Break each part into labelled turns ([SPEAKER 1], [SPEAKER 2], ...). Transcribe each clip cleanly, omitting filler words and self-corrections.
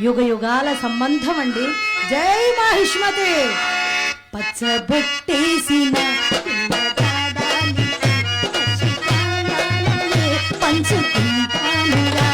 [SPEAKER 1] యుగ యుగాల సంబంధం అండి. జై మహిష్మతి. పచ్చబొట్టేసిన పంచుకుంటానురా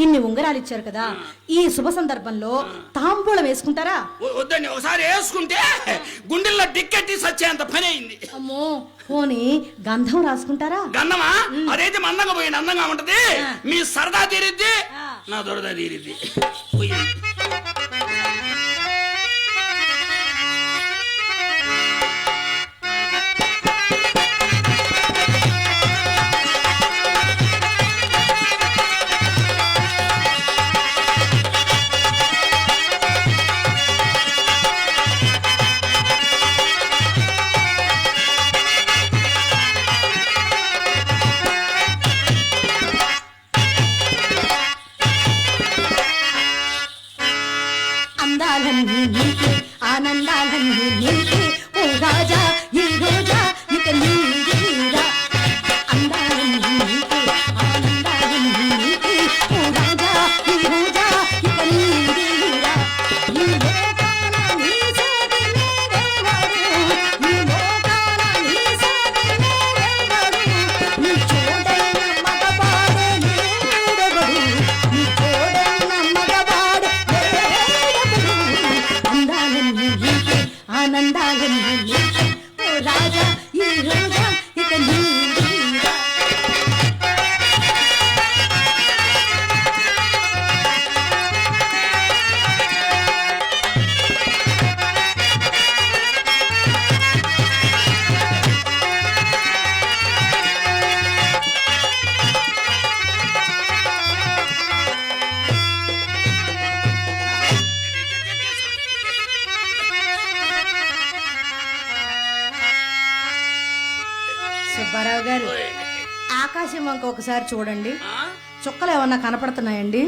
[SPEAKER 1] ఇన్ని ఉంగరాలు ఇచ్చారు కదా, ఈ శుభ సందర్భంలో తాంబూలం వేసుకుంటారా?
[SPEAKER 2] వద్దండి, ఒకసారి వేసుకుంటే గుండెల్లో టిక్కెట్టి సచ్చేంత పని అయింది.
[SPEAKER 1] అమ్మో, పోనీ గంధం రాసుకుంటారా?
[SPEAKER 2] గంధమా? అదైతే మందంగా పోయింది, అందంగా ఉంటది. మీ సరదా తీరిద్ది, నా దొరద తీరిద్ది.
[SPEAKER 1] అందాలన్నీ నీకే, ఆనందాలన్నీ నీకే, ఓ రాజా ఈ రోజా ఇక నీదేరా. అందాలన్నీ నీకే, ఆనందాలన్నీ నీకే, ఓ రాజా ఈ రోజా ఇక నీదేరా. ఈ లోకాన నీ సాటి లేడెవడు, ఈ లోకాన నీ సాటి లేడెవడు, నీ చోడైన మగవాడే లేడెవడు, నీ చోడైన మగవాడే లేడెవడు. అందాలన్నీ నీకే, ఆనందాలన్నీ నీకే, ఓ రాజా ఈ రోజా ఇక నీదేరా. సుబ్బారావు గారు, ఆకాశం వంక ఒకసారి చూడండి, చుక్కలు ఏమన్నా కనపడుతున్నాయండి?